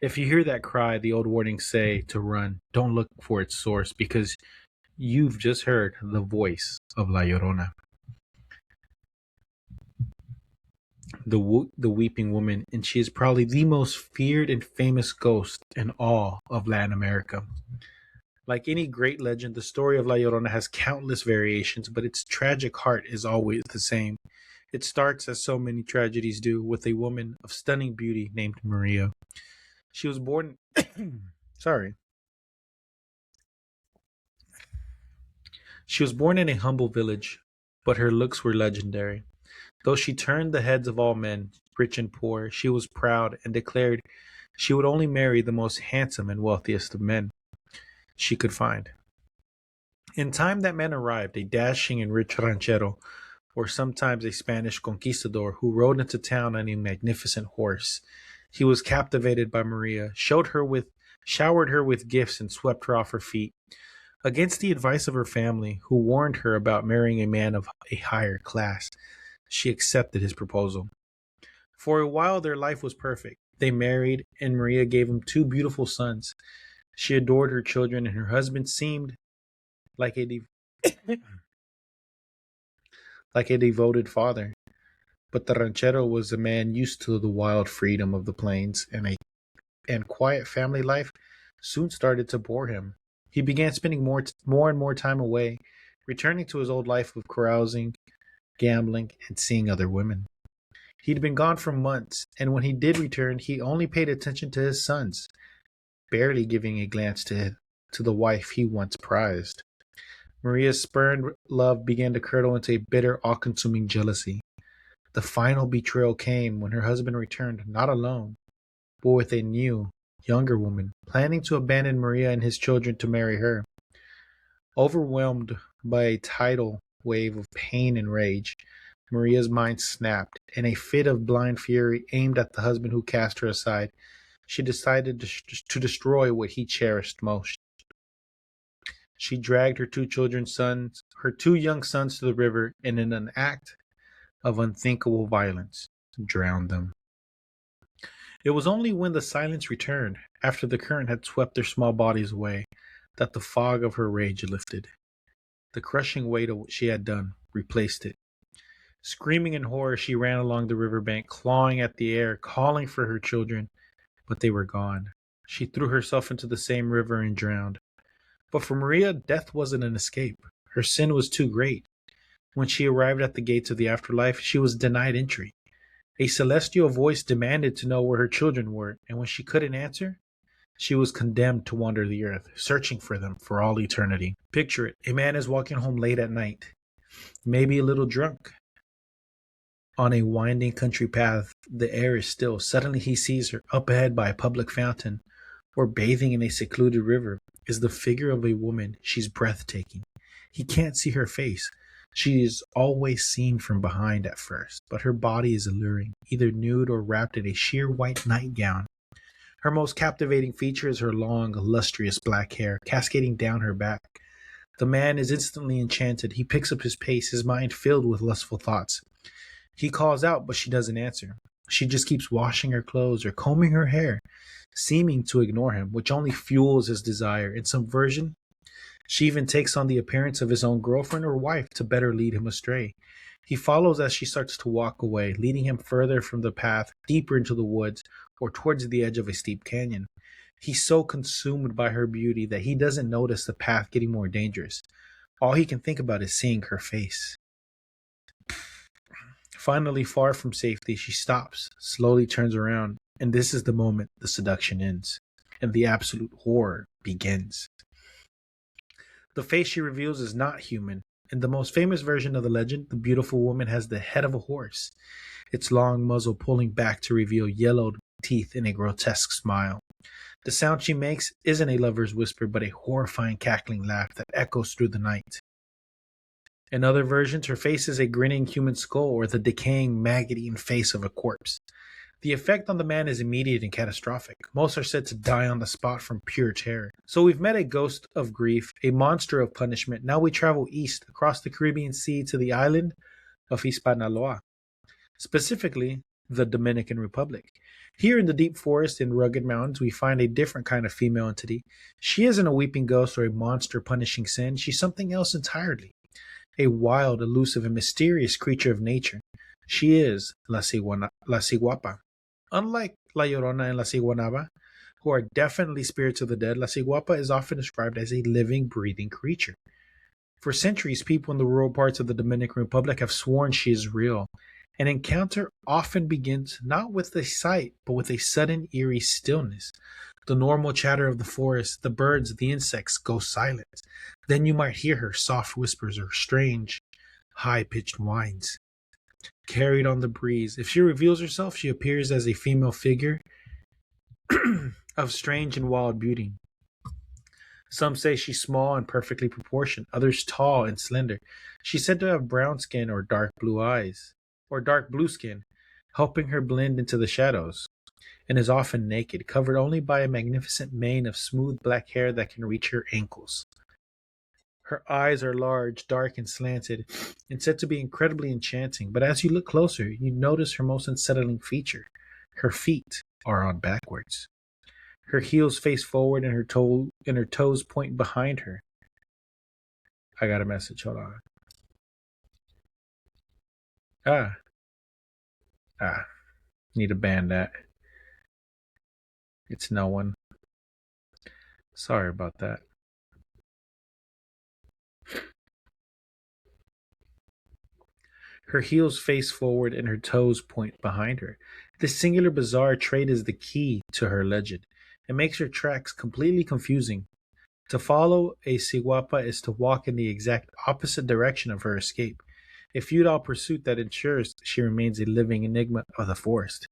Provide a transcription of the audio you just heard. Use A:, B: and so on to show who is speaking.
A: If you hear that cry, the old warnings say to run. Don't look for its source because you've just heard the voice of La Llorona, the weeping woman, and she is probably the most feared and famous ghost in all of Latin America. Like any great legend, the story of La Llorona has countless variations, but its tragic heart is always the same. It starts, as so many tragedies do, with a woman of stunning beauty named Maria. She was born. Sorry. She was born in a humble village, but her looks were legendary. Though she turned the heads of all men, rich and poor, she was proud and declared she would only marry the most handsome and wealthiest of men she could find. In time, that man arrived, a dashing and rich ranchero, or sometimes a Spanish conquistador, who rode into town on a magnificent horse. He was captivated by Maria, showered her with gifts, and swept her off her feet. Against the advice of her family, who warned her about marrying a man of a higher class, she accepted his proposal. For a while, their life was perfect. They married, and Maria gave him two beautiful sons. She adored her children, and her husband seemed like a like a devoted father. But the ranchero was a man used to the wild freedom of the plains, and quiet family life soon started to bore him. He began spending more and more time away, returning to his old life of carousing, gambling, and seeing other women. He'd been gone for months, and when he did return, he only paid attention to his sons, barely giving a glance to the wife he once prized. Maria's spurned love began to curdle into a bitter, all consuming jealousy. The final betrayal came when her husband returned, not alone, but with a new, younger woman, planning to abandon Maria and his children to marry her. Overwhelmed by a tidal wave of pain and rage, Maria's mind snapped. In a fit of blind fury aimed at the husband who cast her aside, she decided to destroy what he cherished most. She dragged her two young sons to the river, and in an act of unthinkable violence, drowned them. It was only when the silence returned, after the current had swept their small bodies away, that the fog of her rage lifted. The crushing weight of what she had done replaced it. Screaming in horror, she ran along the riverbank, clawing at the air, calling for her children, but they were gone. She threw herself into the same river and drowned. But for Maria, death wasn't an escape. Her sin was too great. When she arrived at the gates of the afterlife, she was denied entry. A celestial voice demanded to know where her children were, and when she couldn't answer, she was condemned to wander the earth, searching for them for all eternity. Picture it. A man is walking home late at night, maybe a little drunk. On a winding country path, the air is still. Suddenly he sees her. Up ahead by a public fountain, or bathing in a secluded river, is the figure of a woman. She's breathtaking. He can't see her face. She is always seen from behind at first, but her body is alluring, either nude or wrapped in a sheer white nightgown. Her most captivating feature is her long, lustrous black hair cascading down her back. The man is instantly enchanted. He picks up his pace, his mind filled with lustful thoughts. He calls out, but she doesn't answer. She just keeps washing her clothes or combing her hair, seeming to ignore him, which only fuels his desire. In some version, she even takes on the appearance of his own girlfriend or wife to better lead him astray. He follows as she starts to walk away, leading him further from the path, deeper into the woods, or towards the edge of a steep canyon. He's so consumed by her beauty that he doesn't notice the path getting more dangerous. All he can think about is seeing her face. Finally, far from safety, she stops, slowly turns around, and this is the moment the seduction ends, and the absolute horror begins. The face she reveals is not human. In the most famous version of the legend, the beautiful woman has the head of a horse, its long muzzle pulling back to reveal yellowed teeth in a grotesque smile. The sound she makes isn't a lover's whisper, but a horrifying cackling laugh that echoes through the night. In other versions, her face is a grinning human skull or the decaying, maggot-eaten face of a corpse. The effect on the man is immediate and catastrophic. Most are said to die on the spot from pure terror. So we've met a ghost of grief, a monster of punishment. Now we travel east, across the Caribbean Sea to the island of Hispaniola, specifically the Dominican Republic. Here in the deep forest and rugged mountains, we find a different kind of female entity. She isn't a weeping ghost or a monster punishing sin. She's something else entirely. A wild, elusive, and mysterious creature of nature. She is La Ciguapa. Unlike La Llorona and La Ciguanaba, who are definitely spirits of the dead, La Ciguapa is often described as a living, breathing creature. For centuries, people in the rural parts of the Dominican Republic have sworn she is real. An encounter often begins not with a sight, but with a sudden, eerie stillness. The normal chatter of the forest, the birds, the insects go silent. Then you might hear her soft whispers or strange, high pitched whines, carried on the breeze. If she reveals herself, she appears as a female figure of strange and wild beauty. Some say she's small and perfectly proportioned, others tall and slender. She's said to have brown skin or dark blue eyes, or dark blue skin, helping her blend into the shadows, and is often naked, covered only by a magnificent mane of smooth black hair that can reach her ankles. Her eyes are large, dark, and slanted, and said to be incredibly enchanting, but as you look closer, you notice her most unsettling feature. Her feet are on backwards. Her heels face forward and her toes point behind her. I got a message. Hold on. Ah, ah. Need to ban that. It's no one. Sorry about that. Her heels face forward and her toes point behind her. This singular bizarre trait is the key to her legend. It makes her tracks completely confusing. To follow a Ciguapa is to walk in the exact opposite direction of her escape, a futile pursuit that ensures she remains a living enigma of the forest.